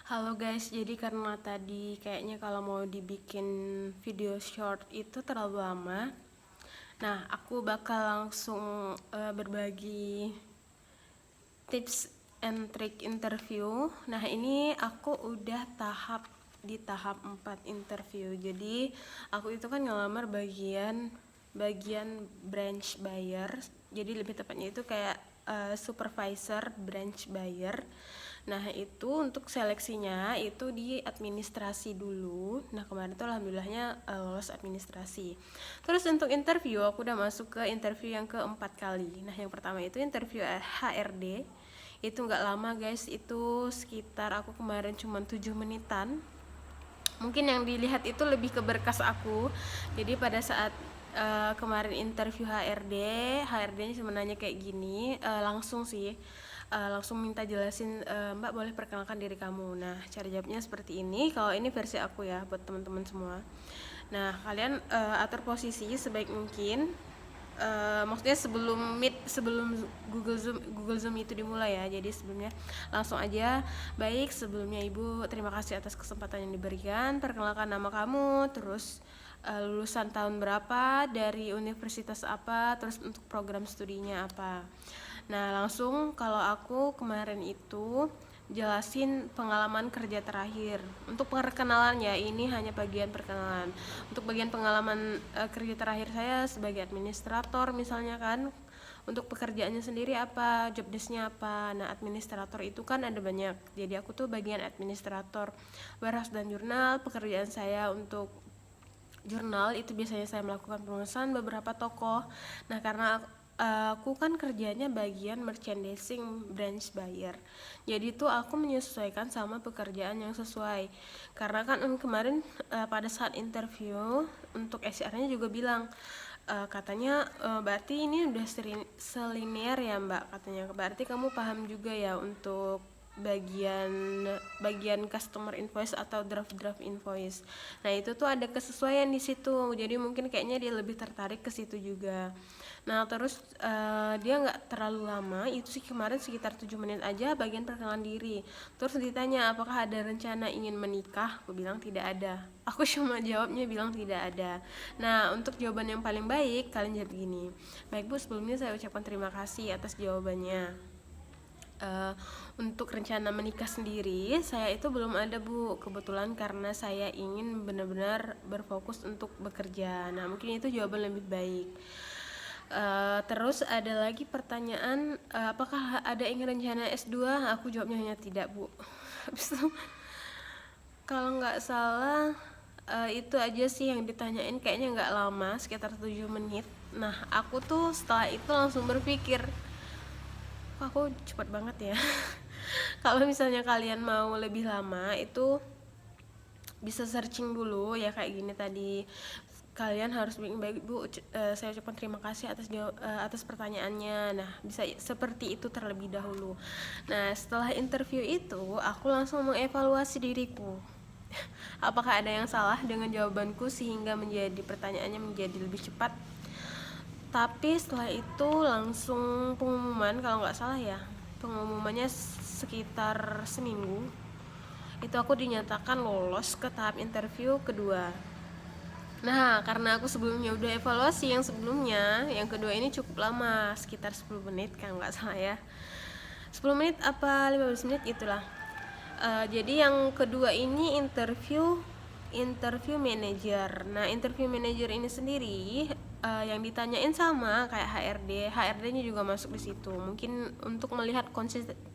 Halo guys, jadi karena tadi kayaknya kalau mau dibikin video short itu terlalu lama. Nah, aku bakal langsung berbagi tips and trick interview. Nah, ini aku udah di tahap 4 interview. Jadi, aku itu kan ngelamar bagian branch buyer. Jadi lebih tepatnya itu kayak supervisor branch buyer. Nah, itu untuk seleksinya itu di administrasi dulu. Nah, kemarin tuh alhamdulillahnya lolos administrasi. Terus untuk interview aku udah masuk ke interview yang keempat kali. Nah, yang pertama itu interview HRD. Itu nggak lama guys, itu sekitar aku kemarin cuma 7 menitan. Mungkin yang dilihat itu lebih ke berkas aku. Jadi pada saat kemarin interview HRD-nya sebenarnya kayak gini, langsung sih, langsung minta jelasin, Mbak boleh perkenalkan diri kamu. Nah, cara jawabnya seperti ini. Kalau ini versi aku ya, buat teman-teman semua. Nah, kalian atur posisi sebaik mungkin. Maksudnya sebelum Google Zoom itu dimulai ya. Jadi sebelumnya langsung aja, baik, sebelumnya Ibu terima kasih atas kesempatan yang diberikan. Perkenalkan nama kamu, terus lulusan tahun berapa, dari universitas apa, terus untuk program studinya apa. Nah, langsung kalau aku kemarin itu jelasin pengalaman kerja terakhir. Untuk perkenalannya ini hanya bagian perkenalan. Untuk bagian pengalaman kerja terakhir saya sebagai administrator misalnya kan. Untuk pekerjaannya sendiri apa, job desk-nya apa. Nah, administrator itu kan ada banyak. Jadi aku tuh bagian administrator warehouse dan jurnal. Pekerjaan saya untuk jurnal itu biasanya saya melakukan pemesanan beberapa toko. Nah, karena aku kan kerjanya bagian merchandising branch buyer, jadi tuh aku menyesuaikan sama pekerjaan yang sesuai. Karena kan kemarin pada saat interview untuk HR-nya juga bilang, katanya berarti ini udah selinier ya Mbak, katanya berarti kamu paham juga ya untuk bagian customer invoice atau draft invoice. Nah, itu tuh ada kesesuaian di situ. Jadi mungkin kayaknya dia lebih tertarik ke situ juga. Nah, terus dia nggak terlalu lama, itu sih kemarin sekitar 7 menit aja bagian perkenalan diri. Terus ditanya apakah ada rencana ingin menikah, aku bilang tidak ada. Aku cuma jawabnya bilang tidak ada. Nah, untuk jawaban yang paling baik kalian jawab begini, baik Bu, sebelumnya saya ucapkan terima kasih atas jawabannya. Untuk rencana menikah sendiri saya itu belum ada Bu, kebetulan karena saya ingin benar-benar berfokus untuk bekerja. Nah, mungkin itu jawaban lebih baik. Terus ada lagi pertanyaan, apakah ada ingin rencana S2? Aku jawabnya hanya tidak Bu. Habis itu kalau nggak salah itu aja sih yang ditanyain, kayaknya nggak lama, sekitar 7 menit. Nah, aku tuh setelah itu langsung berpikir, aku cepat banget ya. Kalau misalnya kalian mau lebih lama itu bisa searching dulu ya, kayak gini tadi. Kalian harus baik-baik Bu, saya ucapkan terima kasih atas pertanyaannya. Nah, bisa seperti itu terlebih dahulu. Nah, setelah interview itu aku langsung mengevaluasi diriku. Apakah ada yang salah dengan jawabanku sehingga menjadi pertanyaannya menjadi lebih cepat. Tapi setelah itu langsung pengumuman, kalau nggak salah ya, pengumumannya sekitar seminggu itu aku dinyatakan lolos ke tahap interview kedua. Nah, karena aku sebelumnya udah evaluasi yang sebelumnya, yang kedua ini cukup lama, sekitar 10 menit kan nggak salah ya, 10 menit apa 15 menit itulah. Jadi yang kedua ini interview manager. Nah, interview manager ini sendiri yang ditanyain sama kayak HRD-nya juga masuk di situ. Mungkin untuk melihat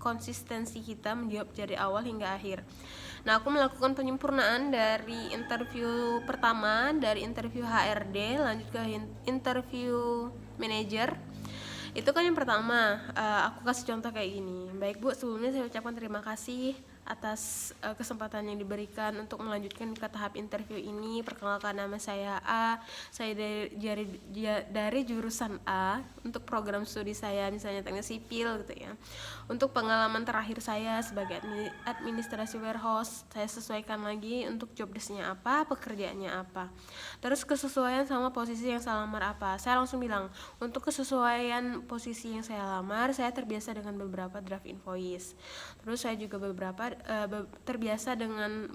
konsistensi kita menjawab dari awal hingga akhir. Nah, aku melakukan penyempurnaan dari interview pertama, dari interview HRD, lanjut ke interview manager. Itu kan yang pertama, aku kasih contoh kayak gini. Baik Bu, sebelumnya saya ucapkan terima kasih atas kesempatan yang diberikan untuk melanjutkan ke tahap interview ini. Perkenalkan, nama saya A, saya dari jurusan A. Untuk program studi saya misalnya teknik sipil gitu ya. Untuk pengalaman terakhir saya sebagai administrasi warehouse, saya sesuaikan lagi untuk job desk-nya apa, pekerjaannya apa. Terus kesesuaian sama posisi yang saya lamar apa. Saya langsung bilang, untuk kesesuaian posisi yang saya lamar, saya terbiasa dengan beberapa draft invoice. Terus saya juga beberapa terbiasa dengan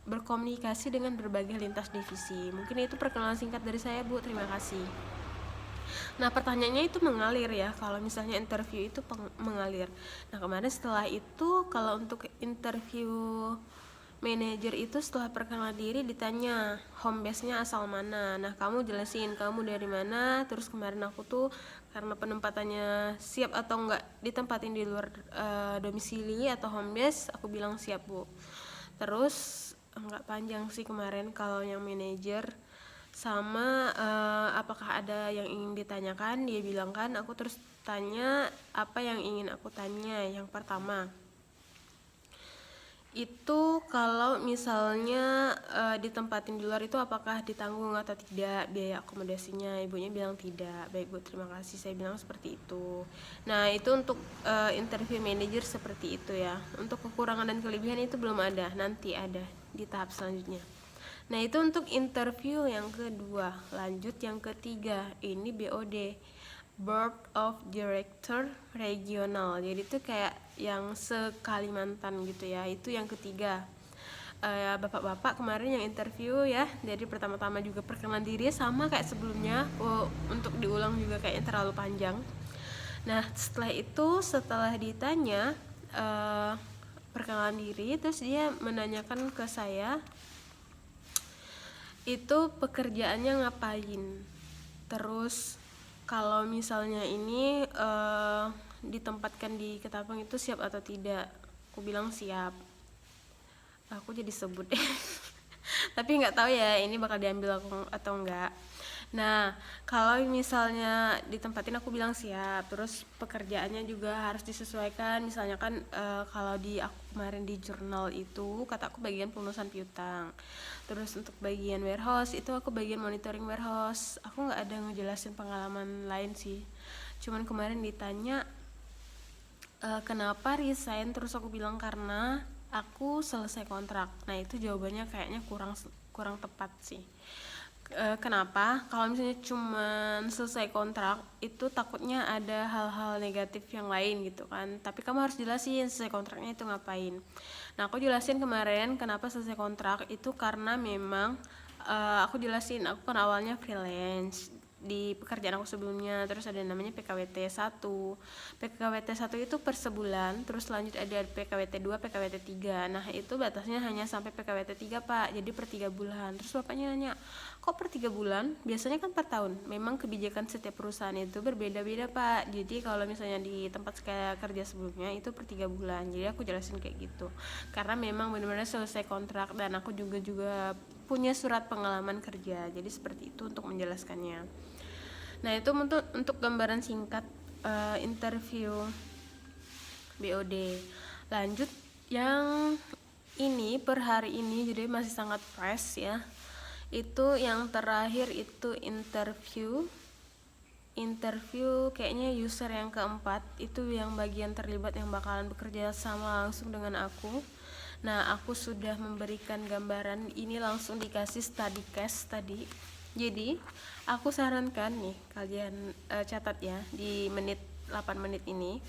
berkomunikasi dengan berbagai lintas divisi. Mungkin itu perkenalan singkat dari saya, Bu. Terima kasih. Nah, pertanyaannya itu mengalir ya. Kalau misalnya interview itu mengalir. Nah, kemarin setelah itu kalau untuk interview manajer itu setelah perkenalan diri ditanya home base-nya asal mana. Nah, kamu jelasin kamu dari mana. Terus kemarin aku tuh karena penempatannya siap atau enggak ditempatin di luar domisili atau home base, aku bilang siap, Bu. Terus enggak panjang sih kemarin kalau yang manajer. Sama apakah ada yang ingin ditanyakan, dia bilang kan. Aku terus tanya apa yang ingin aku tanya. Yang pertama itu kalau misalnya ditempatin di luar itu apakah ditanggung atau tidak biaya akomodasinya. Ibunya bilang tidak. Baik, Bu, terima kasih. Saya bilang seperti itu. Nah, itu untuk interview manager seperti itu ya. Untuk kekurangan dan kelebihan itu belum ada, nanti ada di tahap selanjutnya. Nah, itu untuk interview yang kedua. Lanjut yang ketiga, ini BOD, Board of Director Regional. Jadi itu kayak yang se-Kalimantan gitu ya. Itu yang ketiga. Bapak-bapak kemarin yang interview ya. Jadi pertama-tama juga perkenalan diri sama kayak sebelumnya. Untuk diulang juga kayaknya terlalu panjang. Nah, setelah ditanya perkenalan diri, terus dia menanyakan ke saya itu pekerjaannya ngapain, terus kalau misalnya ini ditempatkan di Ketapang itu siap atau tidak. Aku bilang siap. Aku jadi sebut tapi nggak tahu ya ini bakal diambil aku atau enggak. Nah, kalau misalnya ditempatin aku bilang siap. Terus pekerjaannya juga harus disesuaikan. Misalnya kan kalau di aku kemarin di jurnal itu kata aku bagian penulisan piutang. Terus untuk bagian warehouse itu aku bagian monitoring warehouse. Aku nggak ada ngejelasin pengalaman lain sih. Cuman kemarin ditanya kenapa resign, terus aku bilang karena aku selesai kontrak. Nah, itu jawabannya kayaknya kurang tepat sih. Kenapa? Kalau misalnya cuman selesai kontrak itu takutnya ada hal-hal negatif yang lain gitu kan. Tapi kamu harus jelasin selesai kontraknya itu ngapain. Nah, aku jelasin kemarin kenapa selesai kontrak itu karena memang aku jelasin aku kan awalnya freelance di pekerjaan aku sebelumnya. Terus ada namanya PKWT 1. PKWT 1 itu per sebulan, terus lanjut ada PKWT 2, PKWT 3. Nah, itu batasnya hanya sampai PKWT 3, Pak. Jadi per 3 bulan. Terus bapaknya nanya, kok per 3 bulan? Biasanya kan per tahun. Memang kebijakan setiap perusahaan itu berbeda-beda, Pak. Jadi kalau misalnya di tempat kerja sebelumnya itu per 3 bulan. Jadi aku jelasin kayak gitu. Karena memang benar-benar selesai kontrak dan aku juga punya surat pengalaman kerja. Jadi seperti itu untuk menjelaskannya. Nah, itu untuk gambaran singkat interview BOD. Lanjut yang ini per hari ini, jadi masih sangat fresh ya. Itu yang terakhir itu interview kayaknya user yang keempat. Itu yang bagian terlibat yang bakalan bekerja sama langsung dengan aku. Nah, aku sudah memberikan gambaran ini langsung dikasih study case tadi. Jadi aku sarankan nih kalian catat ya di 8 menit ini.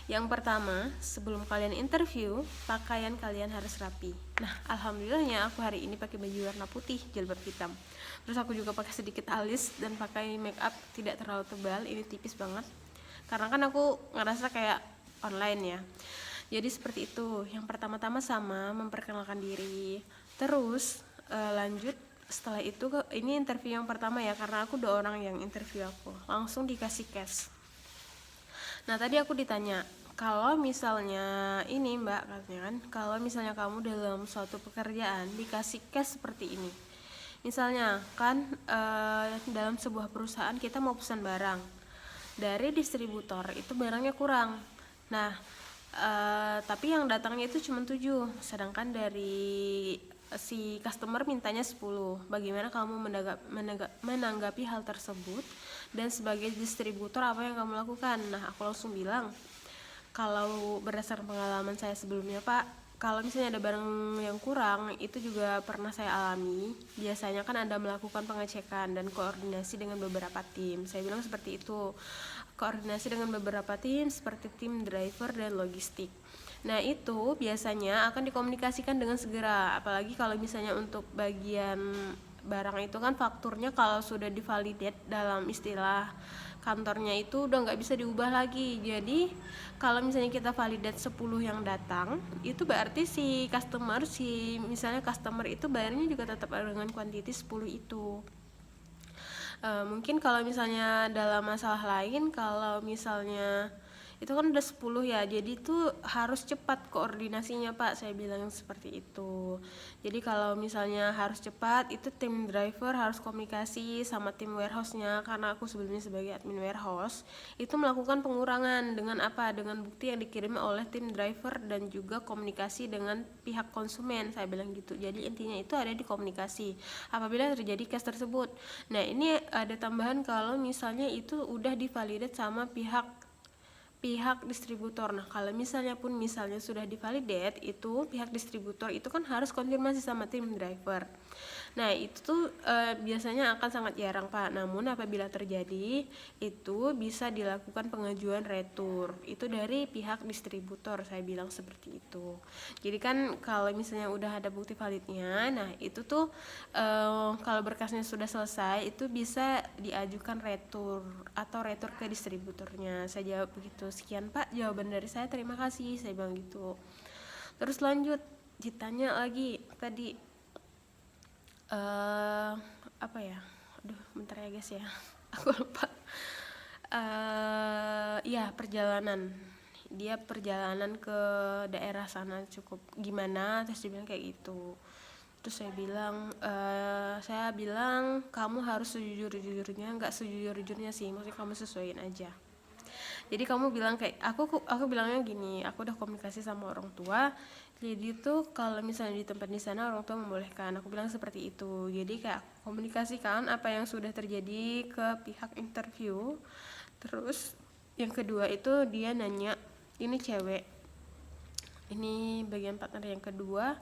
Yang pertama, sebelum kalian interview, pakaian kalian harus rapi. Nah, alhamdulillahnya aku hari ini pakai baju warna putih, jilbab hitam. Terus aku juga pakai sedikit alis dan pakai make up tidak terlalu tebal, ini tipis banget. Karena kan aku ngerasa kayak online ya. Jadi seperti itu. Yang pertama-tama sama memperkenalkan diri. Terus lanjut setelah itu ini interview yang pertama ya, karena aku 2 orang yang interview aku. Langsung dikasih case. Nah, tadi aku ditanya, kalau misalnya ini Mbak katanya kan, kalau misalnya kamu dalam suatu pekerjaan dikasih case seperti ini. Misalnya kan dalam sebuah perusahaan kita mau pesan barang dari distributor, itu barangnya kurang. Nah, tapi yang datangnya itu cuma 7, sedangkan dari si customer mintanya 10. Bagaimana kamu menanggapi hal tersebut, dan sebagai distributor apa yang kamu lakukan? Nah, aku langsung bilang, kalau berdasarkan pengalaman saya sebelumnya, Pak, kalau misalnya ada barang yang kurang, itu juga pernah saya alami. Biasanya kan Anda melakukan pengecekan dan koordinasi dengan beberapa tim. Saya bilang seperti itu. Koordinasi dengan beberapa tim seperti tim driver dan logistik. Nah, itu biasanya akan dikomunikasikan dengan segera, apalagi kalau misalnya untuk bagian barang itu kan fakturnya kalau sudah divalidate dalam istilah kantornya itu udah nggak bisa diubah lagi. Jadi kalau misalnya kita validate 10 yang datang, itu berarti misalnya customer itu bayarnya juga tetap dengan quantity 10 itu. Mungkin kalau misalnya dalam masalah lain, kalau misalnya itu kan udah 10 ya, jadi itu harus cepat koordinasinya Pak, saya bilang seperti itu. Jadi kalau misalnya harus cepat, itu tim driver harus komunikasi sama tim warehouse-nya, karena aku sebelumnya sebagai admin warehouse itu melakukan pengurangan dengan apa, dengan bukti yang dikirim oleh tim driver dan juga komunikasi dengan pihak konsumen, saya bilang gitu. Jadi intinya itu ada di komunikasi apabila terjadi case tersebut. Nah, ini ada tambahan kalau misalnya itu udah divalidate sama pihak distributor. Nah, kalau misalnya sudah divalidate, itu pihak distributor itu kan harus konfirmasi sama tim driver. Nah, itu tuh biasanya akan sangat jarang Pak, namun apabila terjadi itu bisa dilakukan pengajuan retur, itu dari pihak distributor, saya bilang seperti itu. Jadi kan kalau misalnya udah ada bukti validnya, nah itu tuh kalau berkasnya sudah selesai itu bisa diajukan retur atau retur ke distributornya. Saya jawab begitu. Sekian Pak jawaban dari saya, terima kasih, saya bilang gitu. Terus lanjut ditanya lagi tadi apa ya, aduh bentar ya guys ya, aku lupa. Ya dia perjalanan ke daerah sana cukup gimana, terus dia bilang kayak gitu. Terus saya bilang kamu harus sejujur-jujurnya, nggak sejujur-jujurnya sih, maksudnya kamu sesuaiin aja. Jadi kamu bilang kayak aku bilangnya gini, aku udah komunikasi sama orang tua, jadi tuh kalau misalnya di tempat di sana orang tua membolehkan, aku bilang seperti itu. Jadi kayak komunikasikan apa yang sudah terjadi ke pihak interview. Terus yang kedua itu dia nanya, ini cewek, ini bagian partner yang kedua,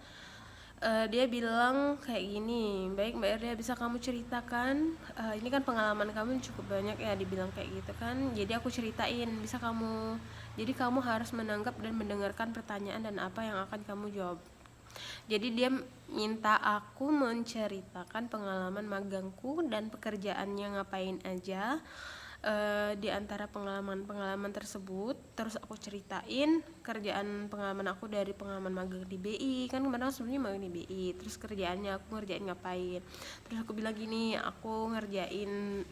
dia bilang kayak gini, baik Mbak Erdia, bisa kamu ceritakan, ini kan pengalaman kamu cukup banyak ya, dibilang kayak gitu kan. Jadi aku ceritain, jadi kamu harus menanggap dan mendengarkan pertanyaan dan apa yang akan kamu jawab. Jadi dia minta aku menceritakan pengalaman magangku dan pekerjaannya ngapain aja. Di antara pengalaman tersebut, terus aku ceritain pengalaman aku dari pengalaman magang di BI, kan kemarin sebelumnya magang di BI, terus kerjaannya aku ngerjain ngapain. Terus aku bilang gini, aku ngerjain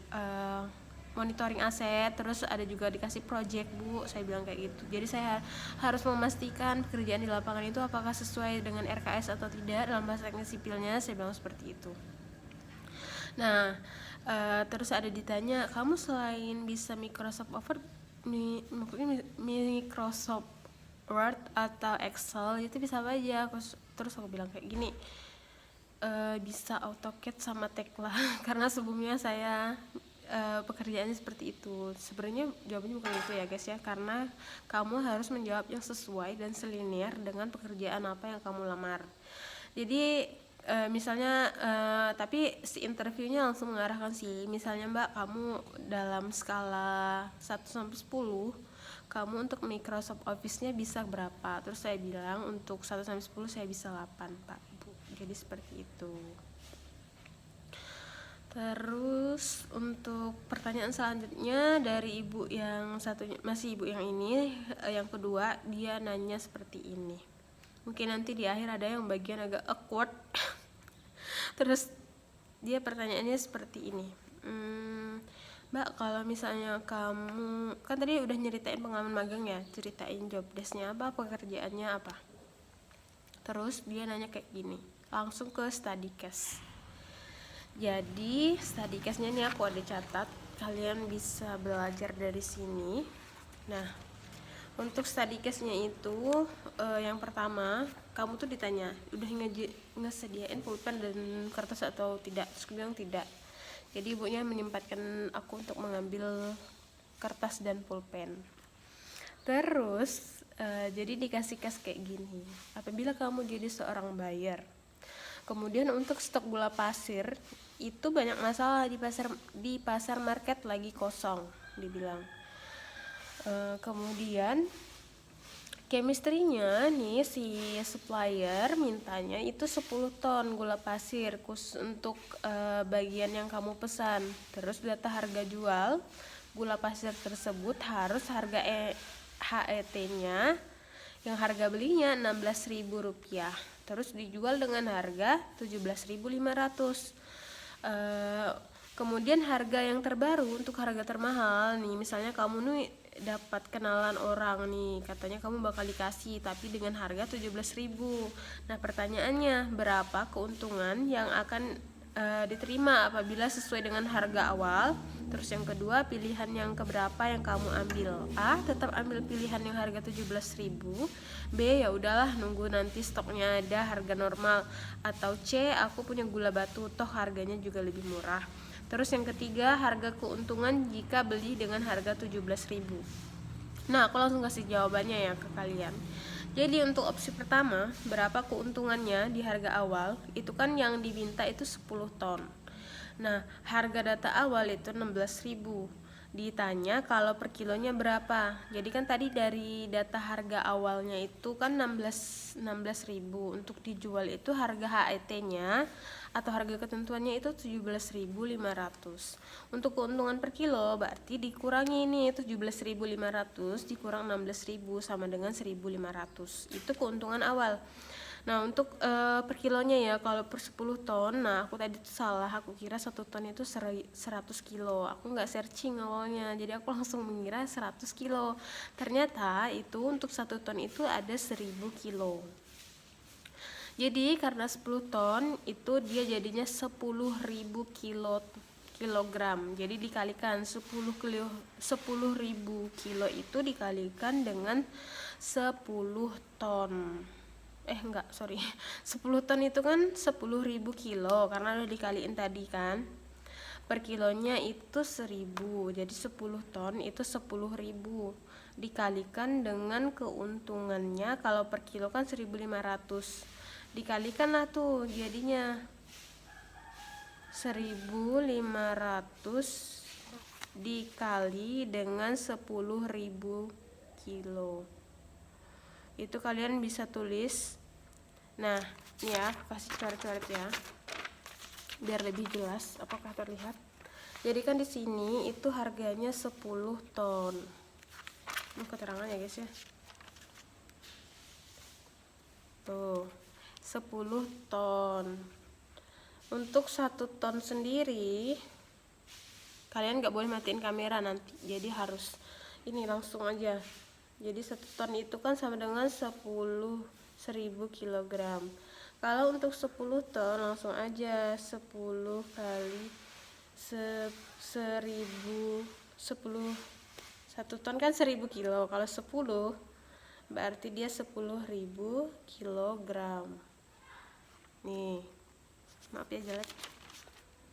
monitoring aset, terus ada juga dikasih project Bu, saya bilang kayak gitu. Jadi saya harus memastikan pekerjaan di lapangan itu apakah sesuai dengan RKS atau tidak dalam bahasa teknis sipilnya, saya bilang seperti itu. Nah, terus ada ditanya, kamu selain bisa Microsoft Word atau Excel itu bisa apa aja? Terus aku bilang kayak gini, bisa AutoCAD sama Tekla karena sebelumnya saya pekerjaannya seperti itu. Sebenarnya jawabannya bukan itu ya guys ya, karena kamu harus menjawab yang sesuai dan selinier dengan pekerjaan apa yang kamu lamar. Jadi misalnya tapi si interviewnya langsung mengarahkan sih, misalnya Mbak, kamu dalam skala 1-10 kamu untuk Microsoft Office-nya bisa berapa? Terus saya bilang untuk 1-10 saya bisa 8 Pak Bu. Jadi seperti itu. Terus untuk pertanyaan selanjutnya dari ibu yang satunya, masih ibu yang ini, yang kedua, dia nanya seperti ini. Mungkin nanti di akhir ada yang bagian agak awkward. Terus dia pertanyaannya seperti ini, Mbak, kalau misalnya kamu kan tadi udah nyeritain pengalaman magang ya, ceritain job desk-nya apa, pekerjaannya apa. Terus dia nanya kayak gini, langsung ke study case. Jadi study case-nya ini aku ada catat, kalian bisa belajar dari sini. Nah, untuk study case-nya itu yang pertama, kamu tuh ditanya udah ngesediain pulpen dan kertas atau tidak. Terus aku bilang tidak. Jadi ibunya menyempatkan aku untuk mengambil kertas dan pulpen. Terus jadi dikasih case kayak gini, apabila kamu jadi seorang buyer, kemudian untuk stok gula pasir itu banyak masalah di pasar market lagi kosong, dibilang. Kemudian Chemistry-nya nih si supplier mintanya itu 10 ton gula pasir khusus untuk bagian yang kamu pesan. Terus data harga jual gula pasir tersebut harus harga HET-nya yang harga belinya Rp16.000. Terus dijual dengan harga 17.500. Kemudian harga yang terbaru untuk harga termahal nih, misalnya kamu nih dapat kenalan orang nih, katanya kamu bakal dikasih tapi dengan harga 17.000. Nah, pertanyaannya berapa keuntungan yang akan diterima apabila sesuai dengan harga awal? Terus yang kedua, pilihan yang keberapa yang kamu ambil? A, tetap ambil pilihan yang harga 17.000. B, ya udahlah nunggu nanti stoknya ada harga normal. Atau C, aku punya gula batu toh harganya juga lebih murah. Terus yang ketiga, harga keuntungan jika beli dengan harga 17.000. Nah, aku langsung kasih jawabannya ya ke kalian. Jadi untuk opsi pertama, berapa keuntungannya di harga awal? Itu kan yang diminta itu 10 ton. Nah, harga data awal itu 16.000. Ditanya kalau per kilonya berapa. Jadi kan tadi dari data harga awalnya itu kan 16.000. Untuk dijual itu harga HET-nya atau harga ketentuannya itu 17.500. Untuk keuntungan per kilo berarti dikurangi ini 17.500 dikurang 16.000 sama dengan 1.500. Itu keuntungan awal. Nah, untuk per kilonya ya, kalau per 10 ton, nah aku tadi tuh salah, aku kira 1 ton itu 100 kilo. Aku nggak searching awalnya, jadi aku langsung mengira 100 kilo. Ternyata itu untuk 1 ton itu ada 1.000 kilo. Jadi karena 10 ton itu dia jadinya 10.000 kilogram. Jadi dikalikan 10.000 kilo itu dikalikan dengan 10 ton. 10 ton itu kan 10.000 kilo karena udah dikaliin tadi kan. Per kilonya itu 1.000. Jadi 10 ton itu 10.000 dikalikan dengan keuntungannya kalau per kilo kan 1.500. Dikalikan lah tuh jadinya 1.500 dikali dengan 10.000 kilo. Itu kalian bisa tulis. Nah, ini ya, kasih coret-coret ya, biar lebih jelas apakah terlihat. Jadi kan di sini itu harganya 10 ton. Ini keterangan ya guys ya. Tuh, 10 ton. Untuk 1 ton sendiri kalian nggak boleh matiin kamera nanti. Jadi harus ini langsung aja. Jadi 1 ton itu kan sama dengan 10.000 kilogram. Kalau untuk 10 ton langsung aja 10 kali 1000 10 1 ton kan 1.000 kilo. Kalau 10 berarti dia 10.000 kilogram. Nih, maaf ya jelek,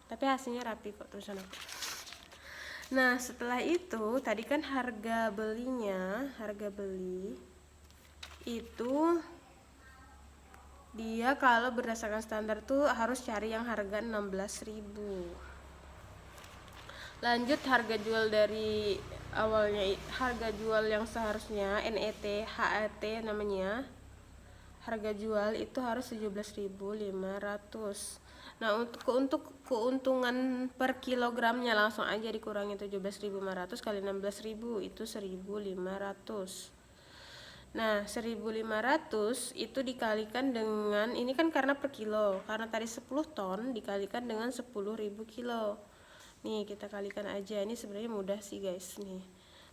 tapi hasilnya rapi kok tulisan aku. Nah, setelah itu tadi kan harga beli itu dia kalau berdasarkan standar tuh harus cari yang harga 16.000. Lanjut harga jual dari awalnya, harga jual yang seharusnya NET, HET namanya. Harga jual itu harus 17.500. Nah, untuk keuntungan per kilogramnya langsung aja dikurangi 17.500 kali 16.000 itu 1.500. Nah, 1.500 itu dikalikan dengan, ini kan karena per kilo, karena tadi 10 ton dikalikan dengan 10.000 kilo. Nih, kita kalikan aja, ini sebenarnya mudah sih guys. Nih,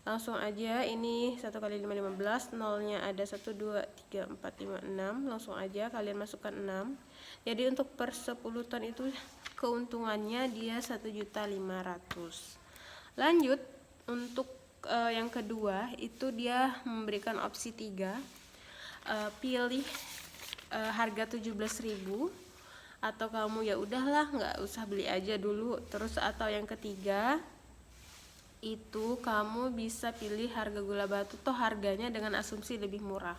langsung aja, ini 1 kali 5, 15, nolnya ada 1, 2, 3, 4, 5, 6, langsung aja kalian masukkan 6. Jadi untuk per 10 ton itu keuntungannya dia 1.500.000. Lanjut untuk yang kedua itu dia memberikan opsi 3, pilih harga 17.000 atau kamu ya udahlah nggak usah beli aja dulu. Terus atau yang ketiga itu kamu bisa pilih harga gula batu toh harganya dengan asumsi lebih murah.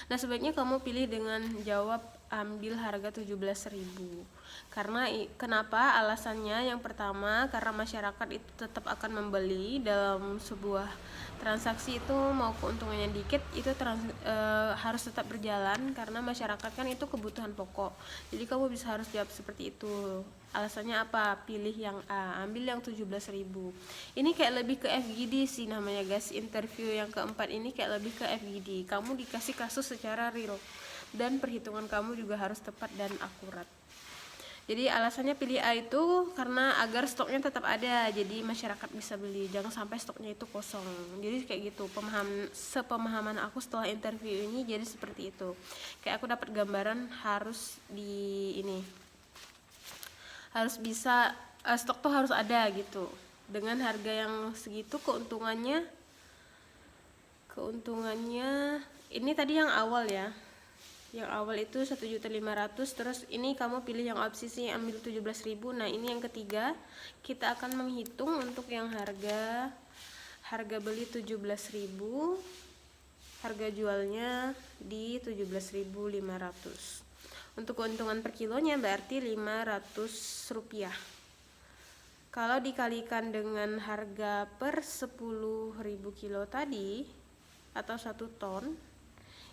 Nah, sebaiknya kamu pilih dengan jawab ambil harga 17.000. Karena kenapa? Alasannya yang pertama, karena masyarakat itu tetap akan membeli dalam sebuah transaksi itu, mau keuntungannya dikit itu harus tetap berjalan karena masyarakat kan itu kebutuhan pokok. Jadi kamu bisa harus jawab seperti itu. Alasannya apa? Pilih yang A, ambil yang 17.000. Ini kayak lebih ke FGD sih namanya guys. Interview yang keempat ini kayak lebih ke FGD. Kamu dikasih kasus secara real dan perhitungan kamu juga harus tepat dan akurat. Jadi alasannya pilih A itu karena agar stoknya tetap ada, jadi masyarakat bisa beli, jangan sampai stoknya itu kosong. Jadi kayak gitu, sepemahaman aku setelah interview ini jadi seperti itu. Kayak aku dapat gambaran harus harus bisa stok tuh harus ada gitu. Dengan harga yang segitu keuntungannya ini tadi yang awal ya. Yang awal itu 1.500.000, terus ini kamu pilih yang opsi sih ambil 17.000. Nah, ini yang ketiga, kita akan menghitung untuk yang harga beli 17.000, harga jualnya di 17.500. Untuk keuntungan per kilonya berarti 500 rupiah. Kalau dikalikan dengan harga per 10.000 kilo tadi atau 1 ton,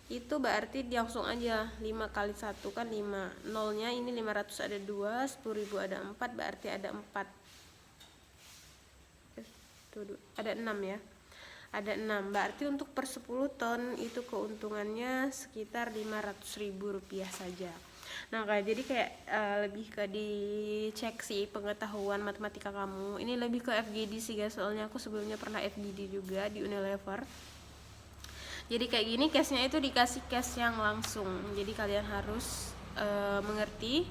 itu berarti langsung aja 5 kali 1 kan 5, nolnya ini 500 ada 2, 10.000 ada 4, berarti ada 4, ada 6 ya, ada 6, berarti untuk per 10 ton itu keuntungannya sekitar 500.000 rupiah saja. Nah jadi kayak lebih ke dicek sih pengetahuan matematika kamu. Ini lebih ke FGD sih guys, soalnya aku sebelumnya pernah FGD juga di Unilever. Jadi kayak gini case-nya itu dikasih case yang langsung. Jadi kalian harus mengerti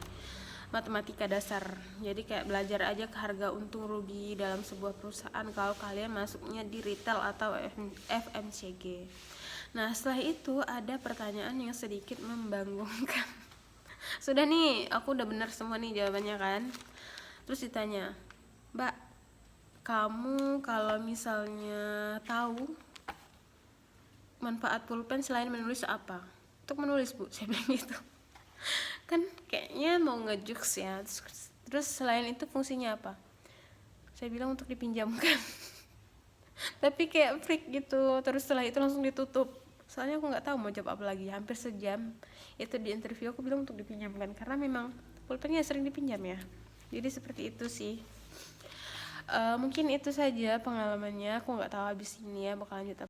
matematika dasar. Jadi kayak belajar aja ke harga untung rugi dalam sebuah perusahaan kalau kalian masuknya di retail atau FMCG. Nah, setelah itu ada pertanyaan yang sedikit membangunkan. Sudah nih, aku udah benar semua nih jawabannya kan. Terus ditanya, "Mbak, kamu kalau misalnya tahu manfaat pulpen selain menulis apa?" "Untuk menulis, Bu," saya bilang gitu. Kan kayaknya mau ngejokes ya. Terus selain itu fungsinya apa? Saya bilang untuk dipinjamkan. Tapi kayak freak gitu. Terus setelah itu langsung ditutup. Soalnya aku nggak tahu mau jawab apa lagi. Hampir sejam itu di interview aku bilang untuk dipinjamkan karena memang pulpennya sering dipinjam ya. Jadi seperti itu sih. Mungkin itu saja pengalamannya. Aku nggak tahu habis ini ya bakal lanjut apa.